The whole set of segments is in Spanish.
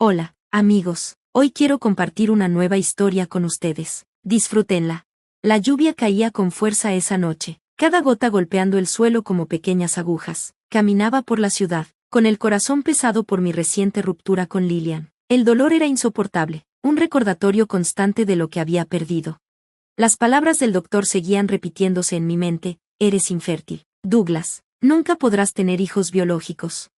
Hola, amigos. Hoy quiero compartir una nueva historia con ustedes. Disfrútenla. La lluvia caía con fuerza esa noche, cada gota golpeando el suelo como pequeñas agujas. Caminaba por la ciudad, con el corazón pesado por mi reciente ruptura con Lilian. El dolor era insoportable, un recordatorio constante de lo que había perdido. Las palabras del doctor seguían repitiéndose en mi mente: eres infértil, Douglas, nunca podrás tener hijos biológicos.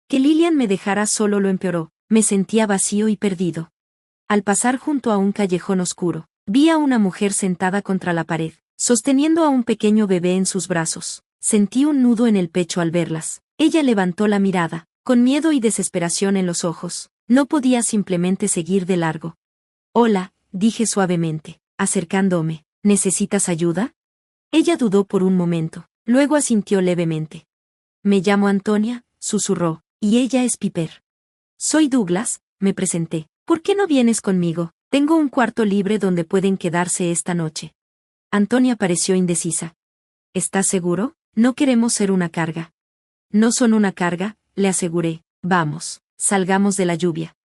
Que Lilian me dejara solo lo empeoró, me sentía vacío y perdido. Al pasar junto a un callejón oscuro, vi a una mujer sentada contra la pared, sosteniendo a un pequeño bebé en sus brazos. Sentí un nudo en el pecho al verlas. Ella levantó la mirada, con miedo y desesperación en los ojos. No podía simplemente seguir de largo. Hola, dije suavemente, acercándome. ¿Necesitas ayuda? Ella dudó por un momento, luego asintió levemente. Me llamo Antonia, susurró, y ella es Piper. Soy Douglas, me presenté. ¿Por qué no vienes conmigo? Tengo un cuarto libre donde pueden quedarse esta noche. Antonia pareció indecisa. ¿Estás seguro? No queremos ser una carga. No son una carga, le aseguré. Vamos, salgamos de la lluvia.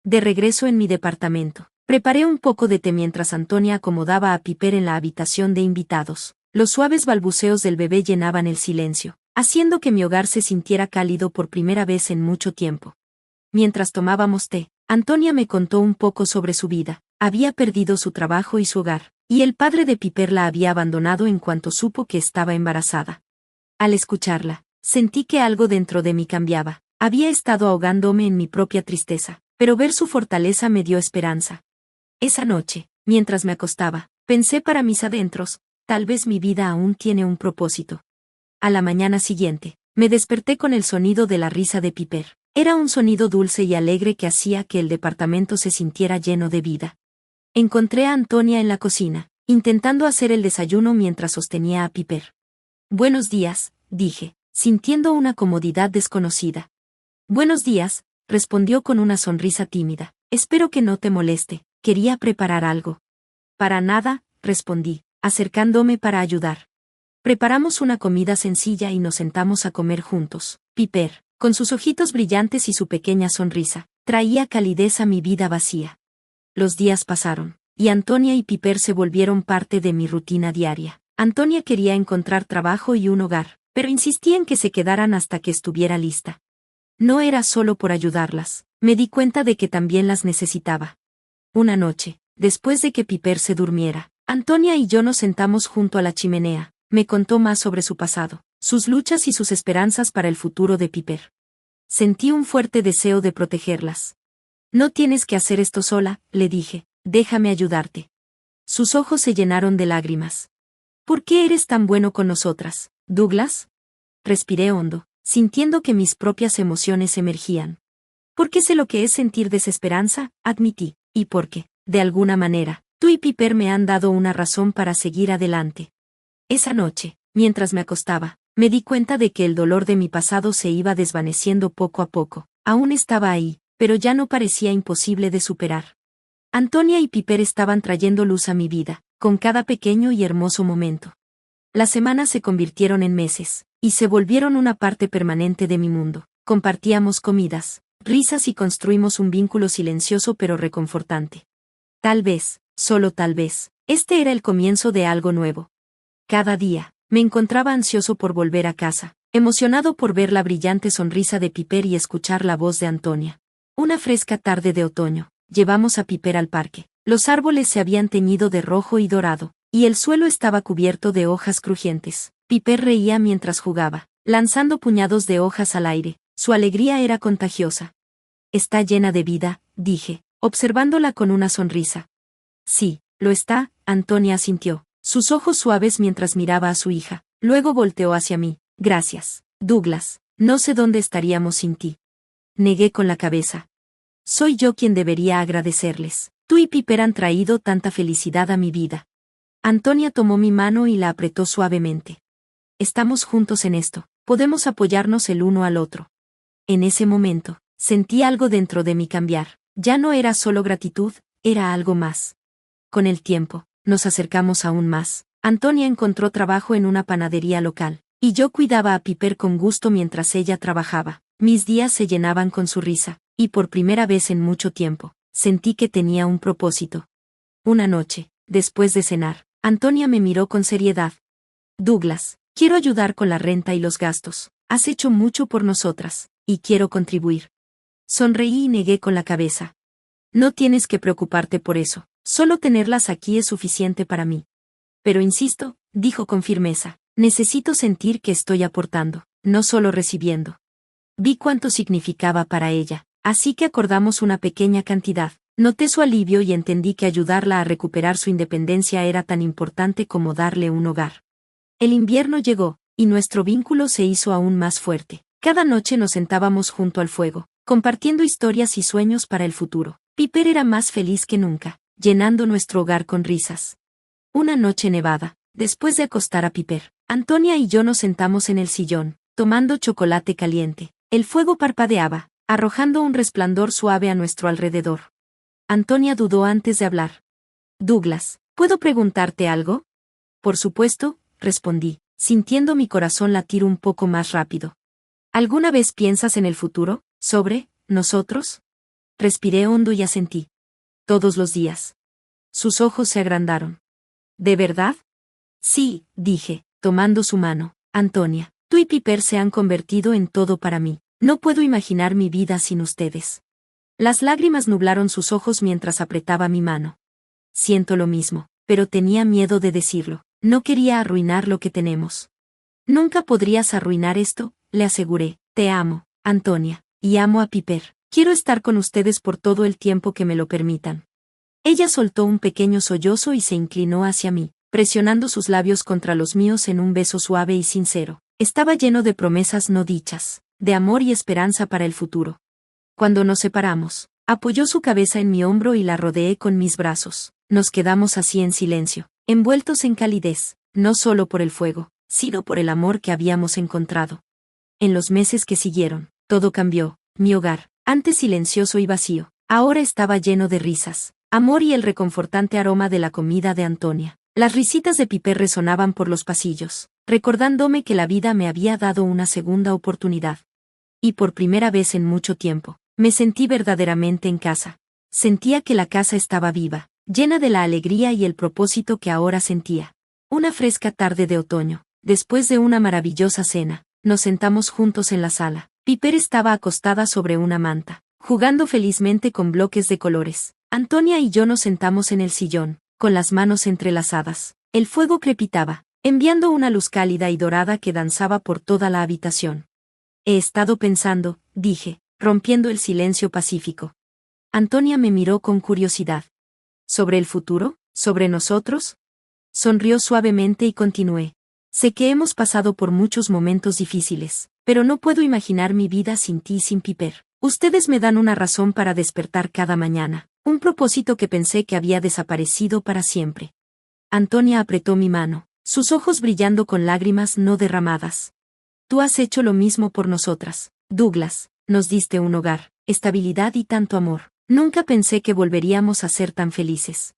De regreso en mi departamento, preparé un poco de té mientras Antonia acomodaba a Piper en la habitación de invitados. Los suaves balbuceos del bebé llenaban el silencio, haciendo que mi hogar se sintiera cálido por primera vez en mucho tiempo. Mientras tomábamos té, Antonia me contó un poco sobre su vida. Había perdido su trabajo y su hogar, y el padre de Piper la había abandonado en cuanto supo que estaba embarazada. Al escucharla, sentí que algo dentro de mí cambiaba. Había estado ahogándome en mi propia tristeza, pero ver su fortaleza me dio esperanza. Esa noche, mientras me acostaba, pensé para mis adentros: tal vez mi vida aún tiene un propósito. A la mañana siguiente, me desperté con el sonido de la risa de Piper. Era un sonido dulce y alegre que hacía que el departamento se sintiera lleno de vida. Encontré a Antonia en la cocina, intentando hacer el desayuno mientras sostenía a Piper. Buenos días, dije, sintiendo una comodidad desconocida. Buenos días, respondió con una sonrisa tímida. Espero que no te moleste, quería preparar algo. Para nada, respondí, acercándome para ayudar. Preparamos una comida sencilla y nos sentamos a comer juntos. Piper, con sus ojitos brillantes y su pequeña sonrisa, traía calidez a mi vida vacía. Los días pasaron, y Antonia y Piper se volvieron parte de mi rutina diaria. Antonia quería encontrar trabajo y un hogar, pero insistía en que se quedaran hasta que estuviera lista. No era solo por ayudarlas, me di cuenta de que también las necesitaba. Una noche, después de que Piper se durmiera, Antonia y yo nos sentamos junto a la chimenea. Me contó más sobre su pasado, sus luchas y sus esperanzas para el futuro de Piper. Sentí un fuerte deseo de protegerlas. No tienes que hacer esto sola, le dije, déjame ayudarte. Sus ojos se llenaron de lágrimas. ¿Por qué eres tan bueno con nosotras, Douglas? Respiré hondo, sintiendo que mis propias emociones emergían. Porque sé lo que es sentir desesperanza, admití, y porque, de alguna manera, tú y Piper me han dado una razón para seguir adelante. Esa noche, mientras me acostaba, me di cuenta de que el dolor de mi pasado se iba desvaneciendo poco a poco. Aún estaba ahí, pero ya no parecía imposible de superar. Antonia y Piper estaban trayendo luz a mi vida, con cada pequeño y hermoso momento. Las semanas se convirtieron en meses, y se volvieron una parte permanente de mi mundo. Compartíamos comidas, risas y construimos un vínculo silencioso pero reconfortante. Tal vez, solo tal vez, este era el comienzo de algo nuevo. Cada día, me encontraba ansioso por volver a casa, emocionado por ver la brillante sonrisa de Piper y escuchar la voz de Antonia. Una fresca tarde de otoño, llevamos a Piper al parque. Los árboles se habían teñido de rojo y dorado, y el suelo estaba cubierto de hojas crujientes. Piper reía mientras jugaba, lanzando puñados de hojas al aire. Su alegría era contagiosa. Está llena de vida, dije, observándola con una sonrisa. Sí, lo está, Antonia asintió. Sus ojos suaves mientras miraba a su hija. Luego volteó hacia mí. Gracias, Douglas. No sé dónde estaríamos sin ti. Negué con la cabeza. Soy yo quien debería agradecerles. Tú y Piper han traído tanta felicidad a mi vida. Antonia tomó mi mano y la apretó suavemente. Estamos juntos en esto. Podemos apoyarnos el uno al otro. En ese momento, sentí algo dentro de mí cambiar. Ya no era solo gratitud, era algo más. Con el tiempo, nos acercamos aún más. Antonia encontró trabajo en una panadería local, y yo cuidaba a Piper con gusto mientras ella trabajaba. Mis días se llenaban con su risa, Y por primera vez en mucho tiempo, sentí que tenía un propósito. Una noche, después de cenar, Antonia me miró con seriedad. Douglas, quiero ayudar con la renta y los gastos. Has hecho mucho por nosotras, y quiero contribuir. Sonreí y negué con la cabeza. No tienes que preocuparte por eso, solo tenerlas aquí es suficiente para mí. Pero insisto, dijo con firmeza, necesito sentir que estoy aportando, no solo recibiendo. Vi cuánto significaba para ella, así que acordamos una pequeña cantidad. Noté su alivio y entendí que ayudarla a recuperar su independencia era tan importante como darle un hogar. El invierno llegó, y nuestro vínculo se hizo aún más fuerte. Cada noche nos sentábamos junto al fuego, compartiendo historias y sueños para el futuro. Piper era más feliz que nunca, llenando nuestro hogar con risas. Una noche nevada, después de acostar a Piper, Antonia y yo nos sentamos en el sillón, tomando chocolate caliente. El fuego parpadeaba, arrojando un resplandor suave a nuestro alrededor. Antonia dudó antes de hablar. Douglas, ¿puedo preguntarte algo? Por supuesto, respondí, sintiendo mi corazón latir un poco más rápido. ¿Alguna vez piensas en el futuro, sobre nosotros? Respiré hondo y asentí. Todos los días. Sus ojos se agrandaron. ¿De verdad? Sí, dije, tomando su mano. Antonia, tú y Piper se han convertido en todo para mí. No puedo imaginar mi vida sin ustedes. Las lágrimas nublaron sus ojos mientras apretaba mi mano. Siento lo mismo, pero tenía miedo de decirlo. No quería arruinar lo que tenemos. Nunca podrías arruinar esto, le aseguré. Te amo, Antonia, y amo a Piper. Quiero estar con ustedes por todo el tiempo que me lo permitan. Ella soltó un pequeño sollozo y se inclinó hacia mí, presionando sus labios contra los míos en un beso suave y sincero. Estaba lleno de promesas no dichas, de amor y esperanza para el futuro. Cuando nos separamos, apoyó su cabeza en mi hombro y la rodeé con mis brazos. Nos quedamos así en silencio, envueltos en calidez, no solo por el fuego, sino por el amor que habíamos encontrado. En los meses que siguieron, todo cambió. Mi hogar, antes silencioso y vacío, ahora estaba lleno de risas, amor y el reconfortante aroma de la comida de Antonia. Las risitas de Piper resonaban por los pasillos, recordándome que la vida me había dado una segunda oportunidad. Y por primera vez en mucho tiempo, me sentí verdaderamente en casa. Sentía que la casa estaba viva, llena de la alegría y el propósito que ahora sentía. Una fresca tarde de otoño, después de una maravillosa cena, nos sentamos juntos en la sala. Piper estaba acostada sobre una manta, jugando felizmente con bloques de colores. Antonia y yo nos sentamos en el sillón, con las manos entrelazadas. El fuego crepitaba, enviando una luz cálida y dorada que danzaba por toda la habitación. He estado pensando, dije, rompiendo el silencio pacífico. Antonia me miró con curiosidad. ¿Sobre el futuro? ¿Sobre nosotros? Sonrió suavemente y continué. Sé que hemos pasado por muchos momentos difíciles, pero no puedo imaginar mi vida sin ti y sin Piper. Ustedes me dan una razón para despertar cada mañana, un propósito que pensé que había desaparecido para siempre. Antonia apretó mi mano, sus ojos brillando con lágrimas no derramadas. Tú has hecho lo mismo por nosotras, Douglas, nos diste un hogar, estabilidad y tanto amor. Nunca pensé que volveríamos a ser tan felices.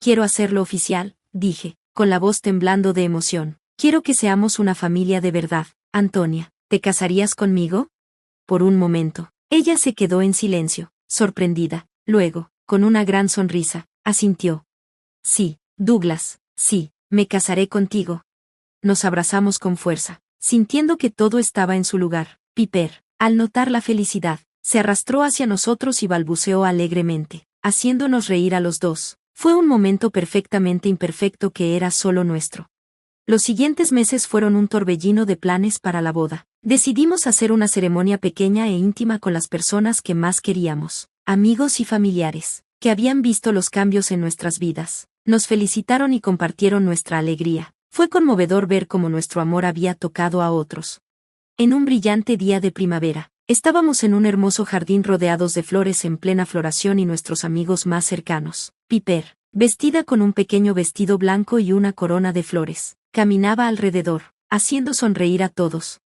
Quiero hacerlo oficial, dije, con la voz temblando de emoción. Quiero que seamos una familia de verdad, Antonia. ¿Te casarías conmigo? Por un momento, ella se quedó en silencio, sorprendida. Luego, con una gran sonrisa, asintió. Sí, Douglas, sí, me casaré contigo. Nos abrazamos con fuerza, sintiendo que todo estaba en su lugar. Piper, al notar la felicidad, se arrastró hacia nosotros y balbuceó alegremente, haciéndonos reír a los dos. Fue un momento perfectamente imperfecto que era solo nuestro. Los siguientes meses fueron un torbellino de planes para la boda. Decidimos hacer una ceremonia pequeña e íntima con las personas que más queríamos, amigos y familiares, que habían visto los cambios en nuestras vidas. Nos felicitaron y compartieron nuestra alegría. Fue conmovedor ver cómo nuestro amor había tocado a otros. En un brillante día de primavera, estábamos en un hermoso jardín rodeados de flores en plena floración y nuestros amigos más cercanos. Piper, vestida con un pequeño vestido blanco y una corona de flores, caminaba alrededor, haciendo sonreír a todos.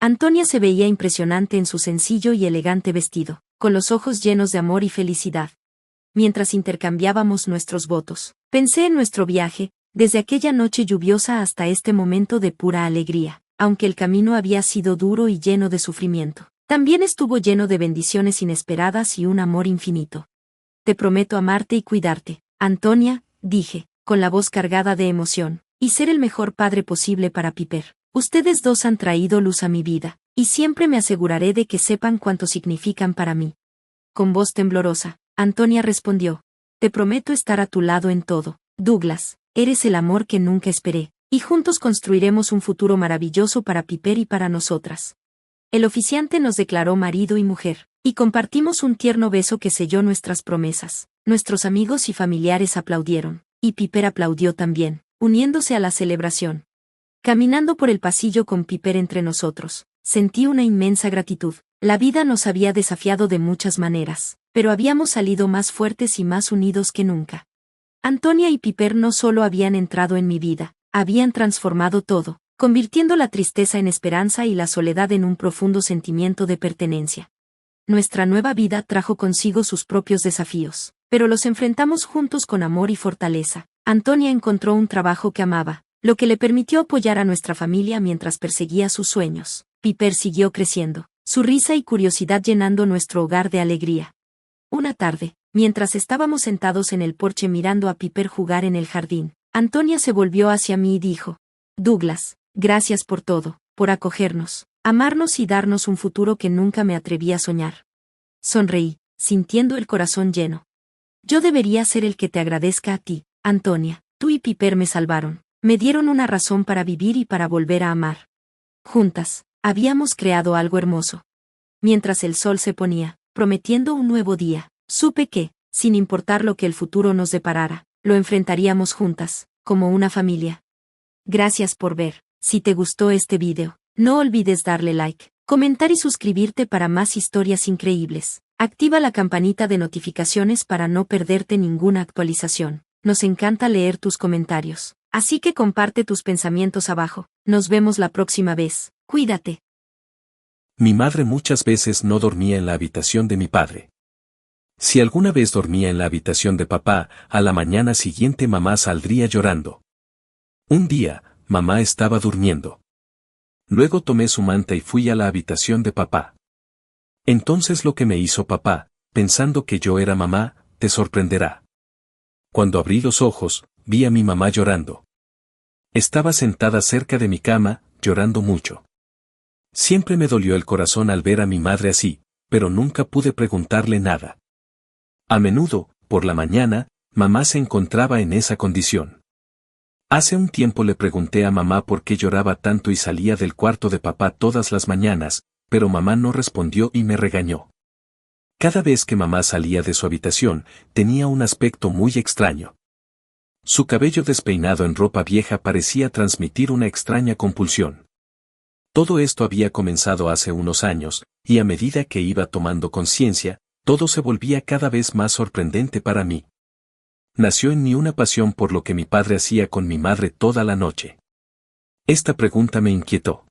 Antonia se veía impresionante en su sencillo y elegante vestido, con los ojos llenos de amor y felicidad. Mientras intercambiábamos nuestros votos, pensé en nuestro viaje, desde aquella noche lluviosa hasta este momento de pura alegría, aunque el camino había sido duro y lleno de sufrimiento. También estuvo lleno de bendiciones inesperadas y un amor infinito. Te prometo amarte y cuidarte, Antonia, dije, con la voz cargada de emoción, y ser el mejor padre posible para Piper. Ustedes dos han traído luz a mi vida, y siempre me aseguraré de que sepan cuánto significan para mí. Con voz temblorosa, Antonia respondió, te prometo estar a tu lado en todo, Douglas, eres el amor que nunca esperé, y juntos construiremos un futuro maravilloso para Piper y para nosotras. El oficiante nos declaró marido y mujer, y compartimos un tierno beso que selló nuestras promesas. Nuestros amigos y familiares aplaudieron, y Piper aplaudió también, uniéndose a la celebración. Caminando por el pasillo con Piper entre nosotros, sentí una inmensa gratitud. La vida nos había desafiado de muchas maneras, pero habíamos salido más fuertes y más unidos que nunca. Antonia y Piper no solo habían entrado en mi vida, habían transformado todo, convirtiendo la tristeza en esperanza y la soledad en un profundo sentimiento de pertenencia. Nuestra nueva vida trajo consigo sus propios desafíos, pero los enfrentamos juntos con amor y fortaleza. Antonia encontró un trabajo que amaba, lo que le permitió apoyar a nuestra familia mientras perseguía sus sueños. Piper siguió creciendo, su risa y curiosidad llenando nuestro hogar de alegría. Una tarde, mientras estábamos sentados en el porche mirando a Piper jugar en el jardín, Antonia se volvió hacia mí y dijo, Douglas, gracias por todo, por acogernos, amarnos y darnos un futuro que nunca me atreví a soñar. Sonreí, sintiendo el corazón lleno. Yo debería ser el que te agradezca a ti, Antonia. Tú y Piper me salvaron, me dieron una razón para vivir y para volver a amar. Juntas, habíamos creado algo hermoso. Mientras el sol se ponía, prometiendo un nuevo día, supe que, sin importar lo que el futuro nos deparara, lo enfrentaríamos juntas, como una familia. Gracias por ver. Si te gustó este video, no olvides darle like, comentar y suscribirte para más historias increíbles. Activa la campanita de notificaciones para no perderte ninguna actualización. Nos encanta leer tus comentarios, así que comparte tus pensamientos abajo. Nos vemos la próxima vez. Cuídate. Mi madre muchas veces no dormía en la habitación de mi padre. Si alguna vez dormía en la habitación de papá, a la mañana siguiente mamá saldría llorando. Un día, mamá estaba durmiendo. Luego tomé su manta y fui a la habitación de papá. Entonces lo que me hizo papá, pensando que yo era mamá, te sorprenderá. Cuando abrí los ojos, vi a mi mamá llorando. Estaba sentada cerca de mi cama, llorando mucho. Siempre me dolió el corazón al ver a mi madre así, pero nunca pude preguntarle nada. A menudo, por la mañana, mamá se encontraba en esa condición. Hace un tiempo le pregunté a mamá por qué lloraba tanto y salía del cuarto de papá todas las mañanas, pero mamá no respondió y me regañó. Cada vez que mamá salía de su habitación, tenía un aspecto muy extraño. Su cabello despeinado en ropa vieja parecía transmitir una extraña compulsión. Todo esto había comenzado hace unos años, y a medida que iba tomando conciencia, todo se volvía cada vez más sorprendente para mí. Nació en mí una pasión por lo que mi padre hacía con mi madre toda la noche. Esta pregunta me inquietó.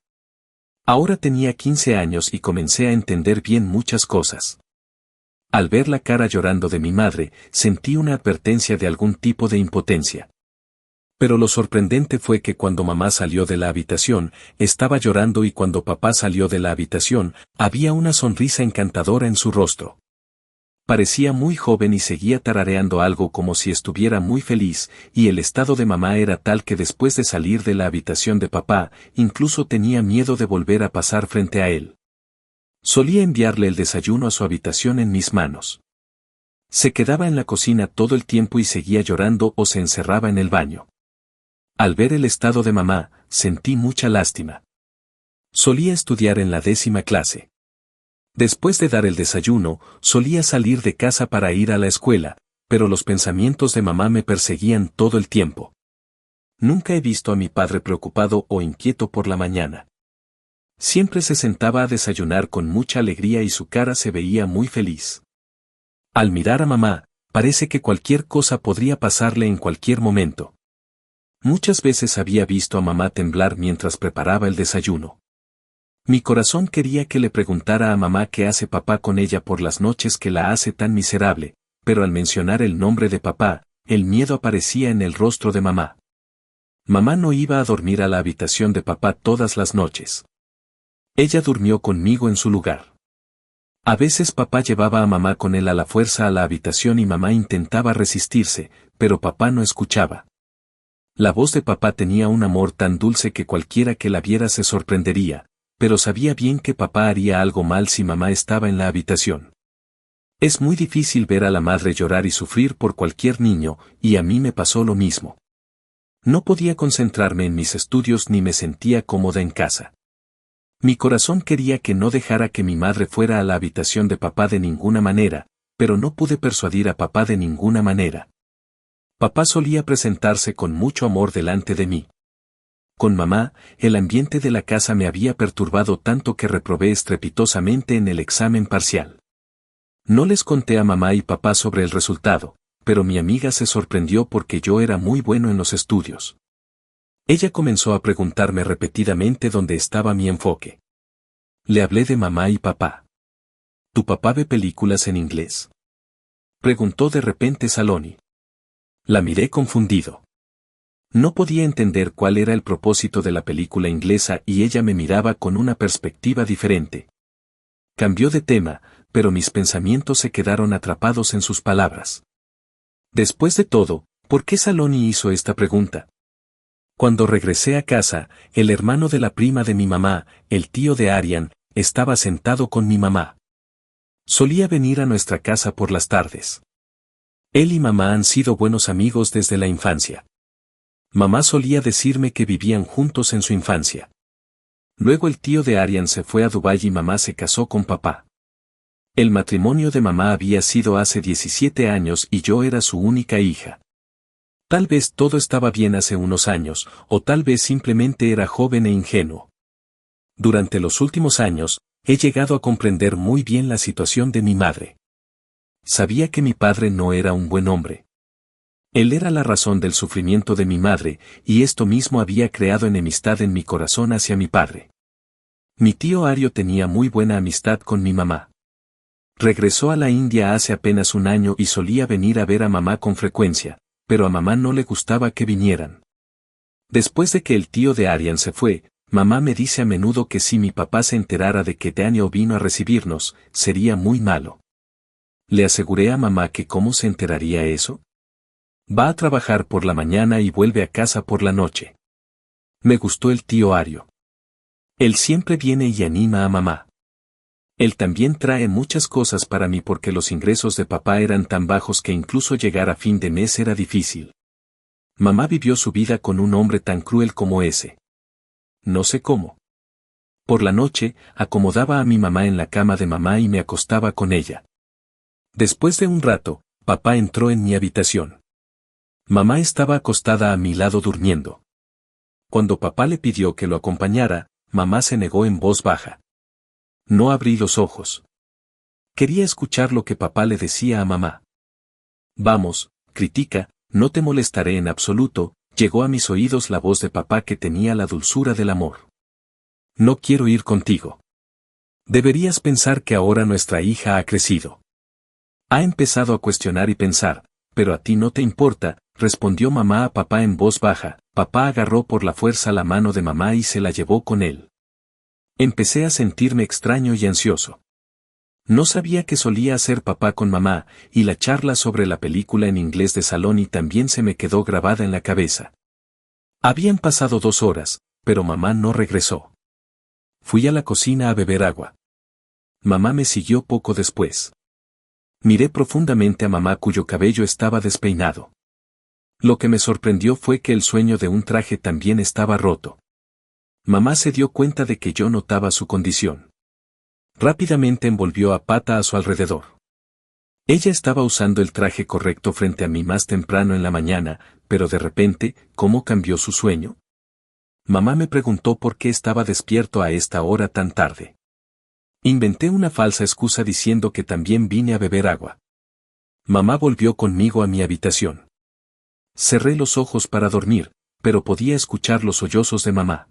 Ahora tenía 15 años y comencé a entender bien muchas cosas. Al ver la cara llorando de mi madre, sentí una advertencia de algún tipo de impotencia. Pero lo sorprendente fue que cuando mamá salió de la habitación, estaba llorando y cuando papá salió de la habitación, había una sonrisa encantadora en su rostro. Parecía muy joven y seguía tarareando algo como si estuviera muy feliz, y el estado de mamá era tal que después de salir de la habitación de papá, incluso tenía miedo de volver a pasar frente a él. Solía enviarle el desayuno a su habitación en mis manos. Se quedaba en la cocina todo el tiempo y seguía llorando o se encerraba en el baño. Al ver el estado de mamá, sentí mucha lástima. Solía estudiar en la 10ª clase. Después de dar el desayuno, solía salir de casa para ir a la escuela, pero los pensamientos de mamá me perseguían todo el tiempo. Nunca he visto a mi padre preocupado o inquieto por la mañana. Siempre se sentaba a desayunar con mucha alegría y su cara se veía muy feliz. Al mirar a mamá, parece que cualquier cosa podría pasarle en cualquier momento. Muchas veces había visto a mamá temblar mientras preparaba el desayuno. Mi corazón quería que le preguntara a mamá qué hace papá con ella por las noches que la hace tan miserable, pero al mencionar el nombre de papá, el miedo aparecía en el rostro de mamá. Mamá no iba a dormir a la habitación de papá todas las noches. Ella durmió conmigo en su lugar. A veces papá llevaba a mamá con él a la fuerza a la habitación y mamá intentaba resistirse, pero papá no escuchaba. La voz de papá tenía un amor tan dulce que cualquiera que la viera se sorprendería, pero sabía bien que papá haría algo mal si mamá estaba en la habitación. Es muy difícil ver a la madre llorar y sufrir por cualquier niño, y a mí me pasó lo mismo. No podía concentrarme en mis estudios ni me sentía cómoda en casa. Mi corazón quería que no dejara que mi madre fuera a la habitación de papá de ninguna manera, pero no pude persuadir a papá de ninguna manera. Papá solía presentarse con mucho amor delante de mí. Con mamá, el ambiente de la casa me había perturbado tanto que reprobé estrepitosamente en el examen parcial. No les conté a mamá y papá sobre el resultado, pero mi amiga se sorprendió porque yo era muy bueno en los estudios. Ella comenzó a preguntarme repetidamente dónde estaba mi enfoque. Le hablé de mamá y papá. ¿Tu papá ve películas en inglés?, preguntó de repente Saloni. La miré confundido. No podía entender cuál era el propósito de la película inglesa y ella me miraba con una perspectiva diferente. Cambió de tema, pero mis pensamientos se quedaron atrapados en sus palabras. Después de todo, ¿por qué Saloni hizo esta pregunta? Cuando regresé a casa, el hermano de la prima de mi mamá, el tío de Arian, estaba sentado con mi mamá. Solía venir a nuestra casa por las tardes. Él y mamá han sido buenos amigos desde la infancia. Mamá solía decirme que vivían juntos en su infancia. Luego el tío de Arian se fue a Dubái y mamá se casó con papá. El matrimonio de mamá había sido hace 17 años y yo era su única hija. Tal vez todo estaba bien hace unos años, o tal vez simplemente era joven e ingenuo. Durante los últimos años, he llegado a comprender muy bien la situación de mi madre. Sabía que mi padre no era un buen hombre. Él era la razón del sufrimiento de mi madre, y esto mismo había creado enemistad en mi corazón hacia mi padre. Mi tío Ario tenía muy buena amistad con mi mamá. Regresó a la India hace apenas un año y solía venir a ver a mamá con frecuencia, pero a mamá no le gustaba que vinieran. Después de que el tío de Arian se fue, mamá me dice a menudo que si mi papá se enterara de que Daniel vino a recibirnos, sería muy malo. Le aseguré a mamá que ¿cómo se enteraría eso? Va a trabajar por la mañana y vuelve a casa por la noche. Me gustó el tío Ario. Él siempre viene y anima a mamá. Él también trae muchas cosas para mí porque los ingresos de papá eran tan bajos que incluso llegar a fin de mes era difícil. Mamá vivió su vida con un hombre tan cruel como ese. No sé cómo. Por la noche, acomodaba a mi mamá en la cama de mamá y me acostaba con ella. Después de un rato, papá entró en mi habitación. Mamá estaba acostada a mi lado durmiendo. Cuando papá le pidió que lo acompañara, mamá se negó en voz baja. No abrí los ojos. Quería escuchar lo que papá le decía a mamá. Vamos, critica, no te molestaré en absoluto, llegó a mis oídos la voz de papá que tenía la dulzura del amor. No quiero ir contigo. Deberías pensar que ahora nuestra hija ha crecido. Ha empezado a cuestionar y pensar, pero a ti no te importa, respondió mamá a papá en voz baja. Papá agarró por la fuerza la mano de mamá y se la llevó con él. Empecé a sentirme extraño y ansioso. No sabía qué solía hacer papá con mamá, y la charla sobre la película en inglés de Saloni también se me quedó grabada en la cabeza. Habían pasado 2 horas, pero mamá no regresó. Fui a la cocina a beber agua. Mamá me siguió poco después. Miré profundamente a mamá cuyo cabello estaba despeinado. Lo que me sorprendió fue que el sueño de un traje también estaba roto. Mamá se dio cuenta de que yo notaba su condición. Rápidamente envolvió a Pata a su alrededor. Ella estaba usando el traje correcto frente a mí más temprano en la mañana, pero de repente, ¿cómo cambió su sueño? Mamá me preguntó por qué estaba despierto a esta hora tan tarde. Inventé una falsa excusa diciendo que también vine a beber agua. Mamá volvió conmigo a mi habitación. Cerré los ojos para dormir, pero podía escuchar los sollozos de mamá.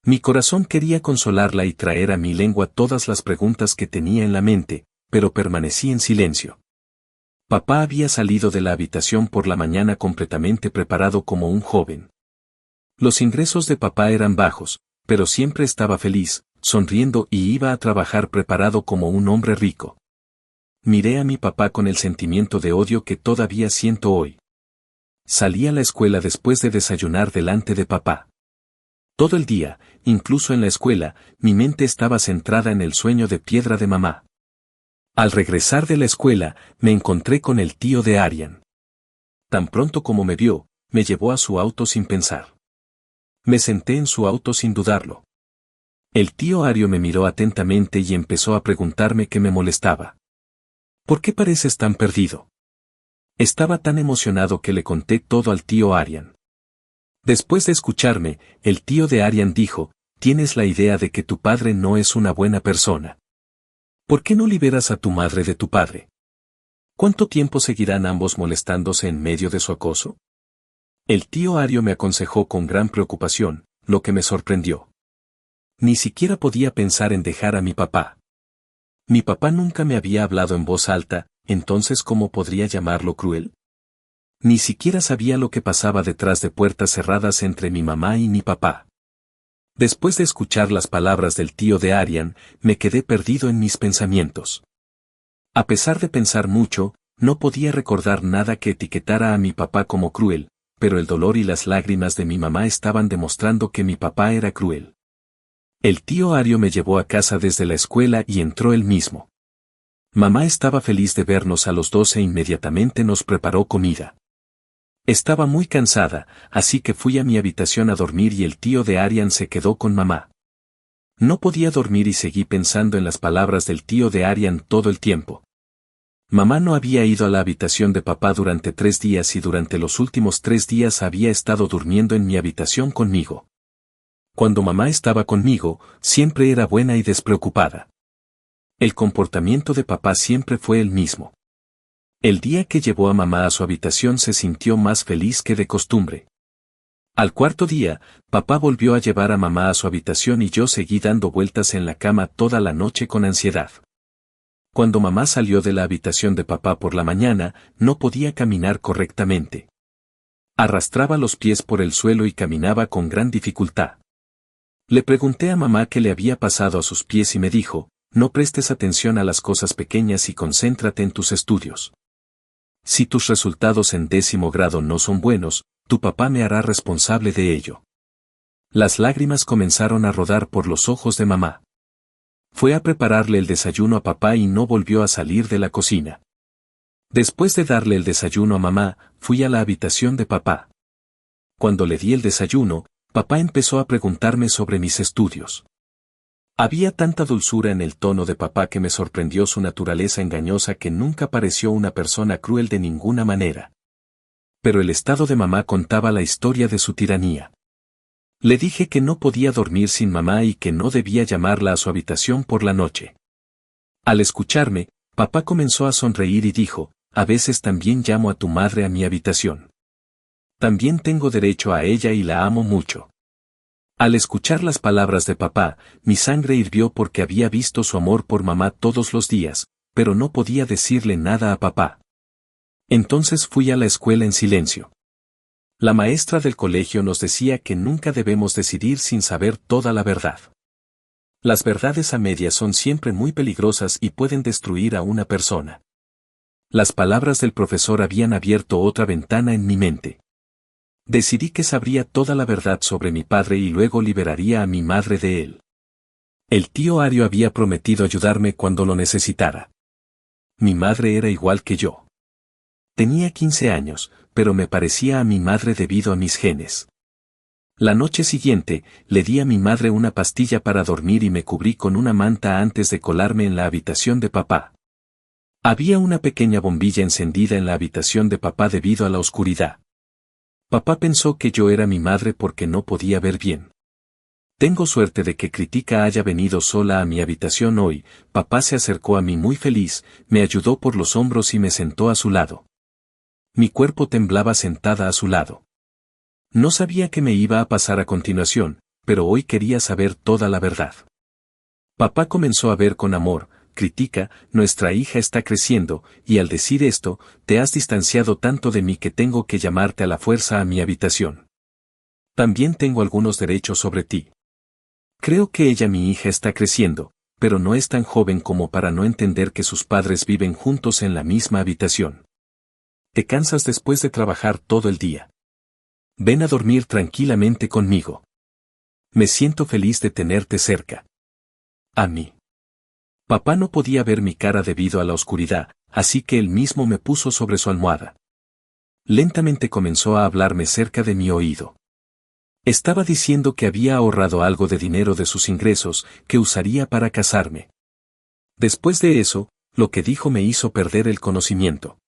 Mi corazón quería consolarla y traer a mi lengua todas las preguntas que tenía en la mente, pero permanecí en silencio. Papá había salido de la habitación por la mañana completamente preparado como un joven. Los ingresos de papá eran bajos, pero siempre estaba feliz, sonriendo y iba a trabajar preparado como un hombre rico. Miré a mi papá con el sentimiento de odio que todavía siento hoy. Salí a la escuela después de desayunar delante de papá. Todo el día, incluso en la escuela, mi mente estaba centrada en el sueño de piedra de mamá. Al regresar de la escuela, me encontré con el tío de Arian. Tan pronto como me vio, me llevó a su auto sin pensar. Me senté en su auto sin dudarlo. El tío Ario me miró atentamente y empezó a preguntarme qué me molestaba. ¿Por qué pareces tan perdido? Estaba tan emocionado que le conté todo al tío Arian. Después de escucharme, el tío de Arian dijo, tienes la idea de que tu padre no es una buena persona. ¿Por qué no liberas a tu madre de tu padre? ¿Cuánto tiempo seguirán ambos molestándose en medio de su acoso? El tío Ario me aconsejó con gran preocupación, lo que me sorprendió. Ni siquiera podía pensar en dejar a mi papá. Mi papá nunca me había hablado en voz alta, entonces ¿cómo podría llamarlo cruel? Ni siquiera sabía lo que pasaba detrás de puertas cerradas entre mi mamá y mi papá. Después de escuchar las palabras del tío de Arian, me quedé perdido en mis pensamientos. A pesar de pensar mucho, no podía recordar nada que etiquetara a mi papá como cruel, pero el dolor y las lágrimas de mi mamá estaban demostrando que mi papá era cruel. El tío Ario me llevó a casa desde la escuela y entró él mismo. Mamá estaba feliz de vernos a los dos e inmediatamente nos preparó comida. Estaba muy cansada, así que fui a mi habitación a dormir y el tío de Arian se quedó con mamá. No podía dormir y seguí pensando en las palabras del tío de Arian todo el tiempo. Mamá no había ido a la habitación de papá durante 3 días y durante los últimos 3 días había estado durmiendo en mi habitación conmigo. Cuando mamá estaba conmigo, siempre era buena y despreocupada. El comportamiento de papá siempre fue el mismo. El día que llevó a mamá a su habitación se sintió más feliz que de costumbre. Al cuarto día, papá volvió a llevar a mamá a su habitación y yo seguí dando vueltas en la cama toda la noche con ansiedad. Cuando mamá salió de la habitación de papá por la mañana, no podía caminar correctamente. Arrastraba los pies por el suelo y caminaba con gran dificultad. Le pregunté a mamá qué le había pasado a sus pies y me dijo, no prestes atención a las cosas pequeñas y concéntrate en tus estudios. Si tus resultados en 10º grado no son buenos, tu papá me hará responsable de ello. Las lágrimas comenzaron a rodar por los ojos de mamá. Fue a prepararle el desayuno a papá y no volvió a salir de la cocina. Después de darle el desayuno a mamá, fui a la habitación de papá. Cuando le di el desayuno, papá empezó a preguntarme sobre mis estudios. Había tanta dulzura en el tono de papá que me sorprendió su naturaleza engañosa que nunca pareció una persona cruel de ninguna manera. Pero el estado de mamá contaba la historia de su tiranía. Le dije que no podía dormir sin mamá y que no debía llamarla a su habitación por la noche. Al escucharme, papá comenzó a sonreír y dijo, a veces también llamo a tu madre a mi habitación. También tengo derecho a ella y la amo mucho. Al escuchar las palabras de papá, mi sangre hirvió porque había visto su amor por mamá todos los días, pero no podía decirle nada a papá. Entonces fui a la escuela en silencio. La maestra del colegio nos decía que nunca debemos decidir sin saber toda la verdad. Las verdades a medias son siempre muy peligrosas y pueden destruir a una persona. Las palabras del profesor habían abierto otra ventana en mi mente. Decidí que sabría toda la verdad sobre mi padre y luego liberaría a mi madre de él. El tío Ario había prometido ayudarme cuando lo necesitara. Mi madre era igual que yo. Tenía 15 años, pero me parecía a mi madre debido a mis genes. La noche siguiente, le di a mi madre una pastilla para dormir y me cubrí con una manta antes de colarme en la habitación de papá. Había una pequeña bombilla encendida en la habitación de papá debido a la oscuridad. Papá pensó que yo era mi madre porque no podía ver bien. Tengo suerte de que Kritika haya venido sola a mi habitación hoy. Papá se acercó a mí muy feliz, me ayudó por los hombros y me sentó a su lado. Mi cuerpo temblaba sentada a su lado. No sabía qué me iba a pasar a continuación, pero hoy quería saber toda la verdad. Papá comenzó a ver con amor, Kritika, nuestra hija está creciendo, y al decir esto, te has distanciado tanto de mí que tengo que llamarte a la fuerza a mi habitación. También tengo algunos derechos sobre ti. Creo que mi hija está creciendo, pero no es tan joven como para no entender que sus padres viven juntos en la misma habitación. Te cansas después de trabajar todo el día. Ven a dormir tranquilamente conmigo. Me siento feliz de tenerte cerca. A mí. Papá no podía ver mi cara debido a la oscuridad, así que él mismo me puso sobre su almohada. Lentamente comenzó a hablarme cerca de mi oído. Estaba diciendo que había ahorrado algo de dinero de sus ingresos que usaría para casarme. Después de eso, lo que dijo me hizo perder el conocimiento.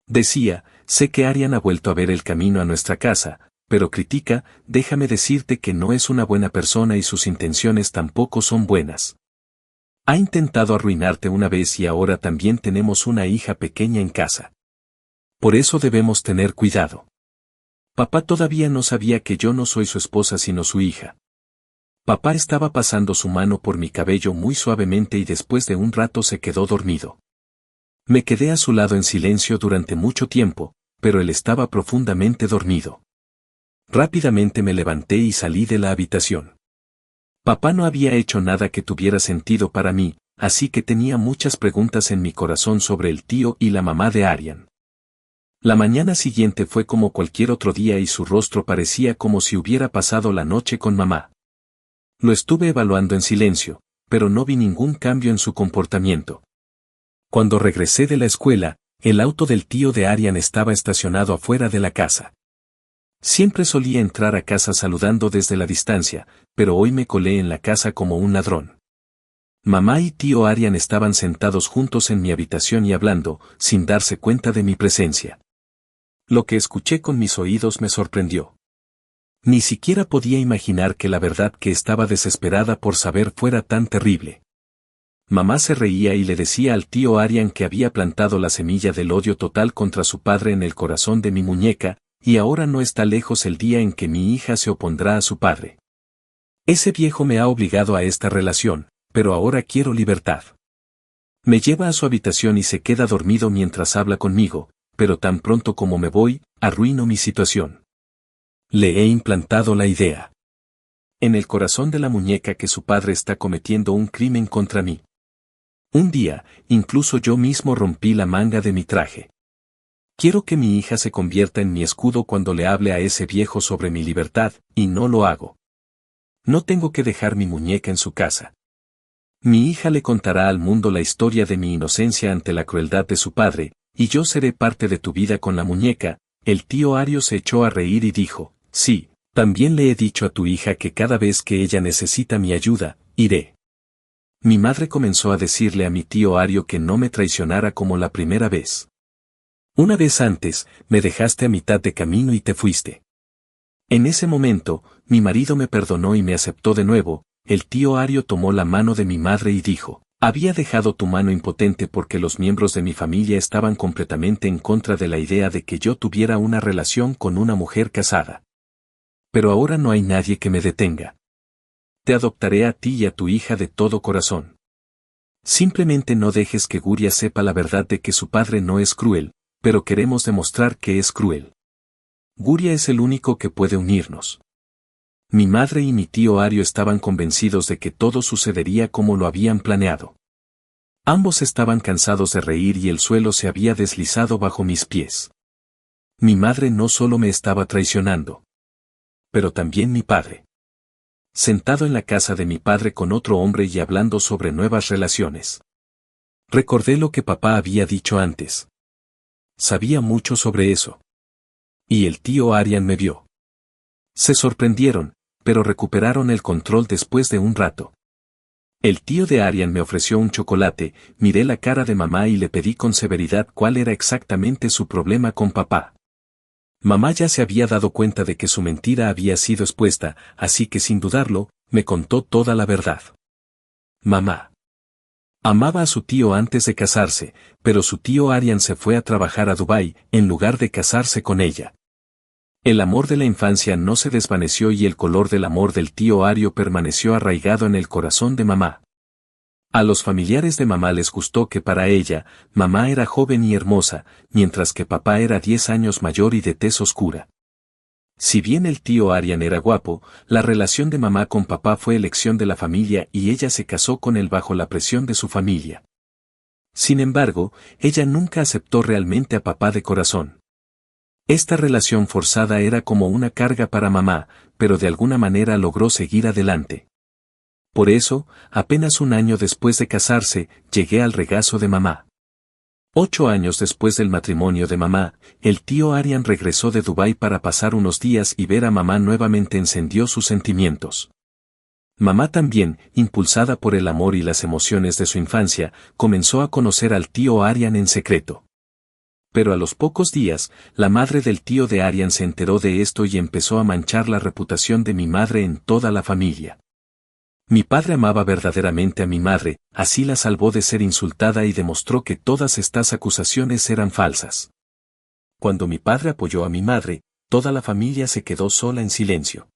Decía, sé que Arian ha vuelto a ver el camino a nuestra casa, pero critica, déjame decirte que no es una buena persona y sus intenciones tampoco son buenas. Ha intentado arruinarte una vez y ahora también tenemos una hija pequeña en casa. Por eso debemos tener cuidado. Papá todavía no sabía que yo no soy su esposa sino su hija. Papá estaba pasando su mano por mi cabello muy suavemente y después de un rato se quedó dormido. Me quedé a su lado en silencio durante mucho tiempo, pero él estaba profundamente dormido. Rápidamente me levanté y salí de la habitación. Papá no había hecho nada que tuviera sentido para mí, así que tenía muchas preguntas en mi corazón sobre el tío y la mamá de Arian. La mañana siguiente fue como cualquier otro día y su rostro parecía como si hubiera pasado la noche con mamá. Lo estuve evaluando en silencio, pero no vi ningún cambio en su comportamiento. Cuando regresé de la escuela, el auto del tío de Arian estaba estacionado afuera de la casa. Siempre solía entrar a casa saludando desde la distancia, pero hoy me colé en la casa como un ladrón. Mamá y tío Arian estaban sentados juntos en mi habitación y hablando, sin darse cuenta de mi presencia. Lo que escuché con mis oídos me sorprendió. Ni siquiera podía imaginar que la verdad que estaba desesperada por saber fuera tan terrible. Mamá se reía y le decía al tío Arian que había plantado la semilla del odio total contra su padre en el corazón de mi muñeca, y ahora no está lejos el día en que mi hija se opondrá a su padre. Ese viejo me ha obligado a esta relación, pero ahora quiero libertad. Me lleva a su habitación y se queda dormido mientras habla conmigo, pero tan pronto como me voy, arruino mi situación. Le he implantado la idea en el corazón de la muñeca que su padre está cometiendo un crimen contra mí. Un día, incluso yo mismo rompí la manga de mi traje. Quiero que mi hija se convierta en mi escudo cuando le hable a ese viejo sobre mi libertad, y no lo hago. No tengo que dejar mi muñeca en su casa. Mi hija le contará al mundo la historia de mi inocencia ante la crueldad de su padre, y yo seré parte de tu vida con la muñeca. El tío Ario se echó a reír y dijo, sí, también le he dicho a tu hija que cada vez que ella necesita mi ayuda, iré. Mi madre comenzó a decirle a mi tío Ario que no me traicionara como la primera vez. Una vez antes, me dejaste a mitad de camino y te fuiste. En ese momento, mi marido me perdonó y me aceptó de nuevo. El tío Ario tomó la mano de mi madre y dijo, había dejado tu mano impotente porque los miembros de mi familia estaban completamente en contra de la idea de que yo tuviera una relación con una mujer casada. Pero ahora no hay nadie que me detenga. Te adoptaré a ti y a tu hija de todo corazón. Simplemente no dejes que Guria sepa la verdad de que su padre no es cruel, pero queremos demostrar que es cruel. Guria es el único que puede unirnos. Mi madre y mi tío Ario estaban convencidos de que todo sucedería como lo habían planeado. Ambos estaban cansados de reír y el suelo se había deslizado bajo mis pies. Mi madre no solo me estaba traicionando, pero también mi padre. Sentado en la casa de mi padre con otro hombre y hablando sobre nuevas relaciones. Recordé lo que papá había dicho antes. Sabía mucho sobre eso. Y el tío Arian me vio. Se sorprendieron, pero recuperaron el control después de un rato. El tío de Arian me ofreció un chocolate, miré la cara de mamá y le pedí con severidad cuál era exactamente su problema con papá. Mamá ya se había dado cuenta de que su mentira había sido expuesta, así que sin dudarlo, me contó toda la verdad. Mamá amaba a su tío antes de casarse, pero su tío Arian se fue a trabajar a Dubái, en lugar de casarse con ella. El amor de la infancia no se desvaneció y el color del amor del tío Ario permaneció arraigado en el corazón de mamá. A los familiares de mamá les gustó que para ella, mamá era joven y hermosa, mientras que papá era 10 años mayor y de tez oscura. Si bien el tío Arian era guapo, la relación de mamá con papá fue elección de la familia y ella se casó con él bajo la presión de su familia. Sin embargo, ella nunca aceptó realmente a papá de corazón. Esta relación forzada era como una carga para mamá, pero de alguna manera logró seguir adelante. Por eso, apenas un año después de casarse, llegué al regazo de mamá. 8 años después del matrimonio de mamá, el tío Arian regresó de Dubái para pasar unos días y ver a mamá nuevamente encendió sus sentimientos. Mamá también, impulsada por el amor y las emociones de su infancia, comenzó a conocer al tío Arian en secreto. Pero a los pocos días, la madre del tío de Arian se enteró de esto y empezó a manchar la reputación de mi madre en toda la familia. Mi padre amaba verdaderamente a mi madre, así la salvó de ser insultada y demostró que todas estas acusaciones eran falsas. Cuando mi padre apoyó a mi madre, toda la familia se quedó sola en silencio.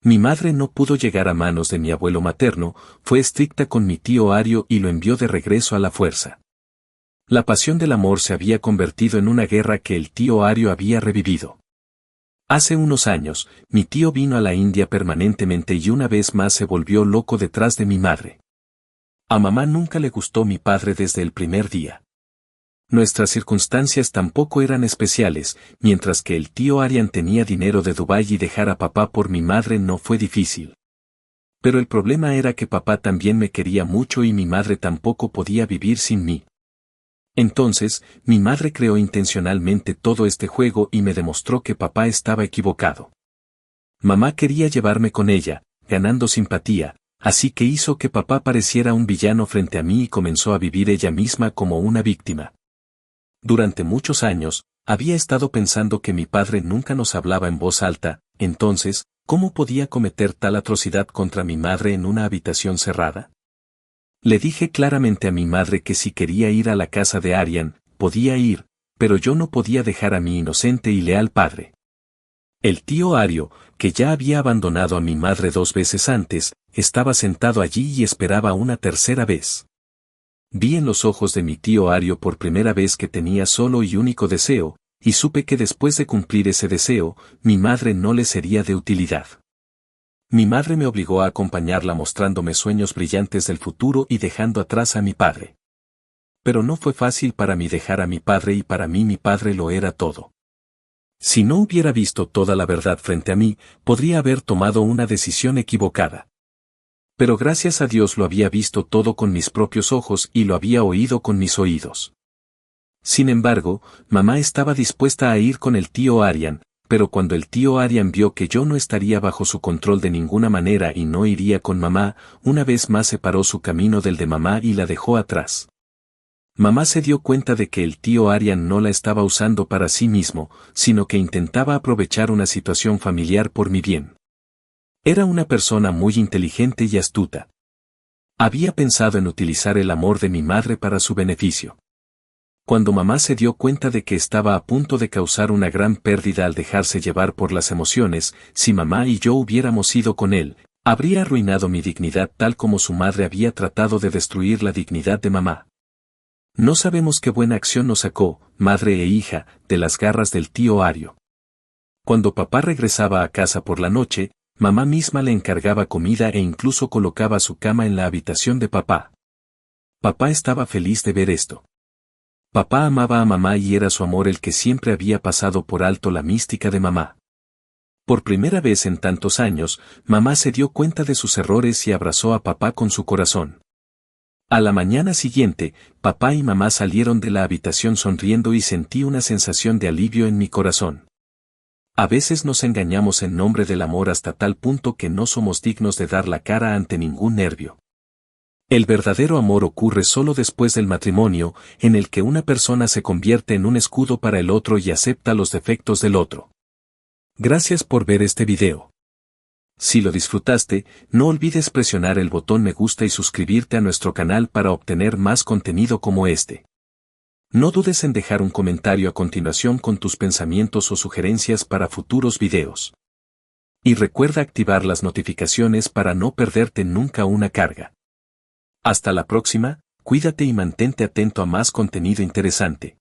Mi madre no pudo llegar a manos de mi abuelo materno, fue estricta con mi tío Ario y lo envió de regreso a la fuerza. La pasión del amor se había convertido en una guerra que el tío Ario había revivido. Hace unos años, mi tío vino a la India permanentemente y una vez más se volvió loco detrás de mi madre. A mamá nunca le gustó mi padre desde el primer día. Nuestras circunstancias tampoco eran especiales, mientras que el tío Arian tenía dinero de Dubái y dejar a papá por mi madre no fue difícil. Pero el problema era que papá también me quería mucho y mi madre tampoco podía vivir sin mí. Entonces, mi madre creó intencionalmente todo este juego y me demostró que papá estaba equivocado. Mamá quería llevarme con ella, ganando simpatía, así que hizo que papá pareciera un villano frente a mí y comenzó a vivir ella misma como una víctima. Durante muchos años, había estado pensando que mi padre nunca nos hablaba en voz alta, entonces, ¿cómo podía cometer tal atrocidad contra mi madre en una habitación cerrada? Le dije claramente a mi madre que si quería ir a la casa de Arian, podía ir, pero yo no podía dejar a mi inocente y leal padre. El tío Ario, que ya había abandonado a mi madre 2 veces antes, estaba sentado allí y esperaba una tercera vez. Vi en los ojos de mi tío Ario por primera vez que tenía solo y único deseo, y supe que después de cumplir ese deseo, mi madre no le sería de utilidad. Mi madre me obligó a acompañarla mostrándome sueños brillantes del futuro y dejando atrás a mi padre. Pero no fue fácil para mí dejar a mi padre y para mí mi padre lo era todo. Si no hubiera visto toda la verdad frente a mí, podría haber tomado una decisión equivocada. Pero gracias a Dios lo había visto todo con mis propios ojos y lo había oído con mis oídos. Sin embargo, mamá estaba dispuesta a ir con el tío Arian, pero cuando el tío Arian vio que yo no estaría bajo su control de ninguna manera y no iría con mamá, una vez más separó su camino del de mamá y la dejó atrás. Mamá se dio cuenta de que el tío Arian no la estaba usando para sí mismo, sino que intentaba aprovechar una situación familiar por mi bien. Era una persona muy inteligente y astuta. Había pensado en utilizar el amor de mi madre para su beneficio. Cuando mamá se dio cuenta de que estaba a punto de causar una gran pérdida al dejarse llevar por las emociones, si mamá y yo hubiéramos ido con él, habría arruinado mi dignidad tal como su madre había tratado de destruir la dignidad de mamá. No sabemos qué buena acción nos sacó, madre e hija, de las garras del tío Ario. Cuando papá regresaba a casa por la noche, mamá misma le encargaba comida e incluso colocaba su cama en la habitación de papá. Papá estaba feliz de ver esto. Papá amaba a mamá y era su amor el que siempre había pasado por alto la mística de mamá. Por primera vez en tantos años, mamá se dio cuenta de sus errores y abrazó a papá con su corazón. A la mañana siguiente, papá y mamá salieron de la habitación sonriendo y sentí una sensación de alivio en mi corazón. A veces nos engañamos en nombre del amor hasta tal punto que no somos dignos de dar la cara ante ningún nervio. El verdadero amor ocurre solo después del matrimonio, en el que una persona se convierte en un escudo para el otro y acepta los defectos del otro. Gracias por ver este video. Si lo disfrutaste, no olvides presionar el botón me gusta y suscribirte a nuestro canal para obtener más contenido como este. No dudes en dejar un comentario a continuación con tus pensamientos o sugerencias para futuros videos. Y recuerda activar las notificaciones para no perderte nunca una carga. Hasta la próxima, cuídate y mantente atento a más contenido interesante.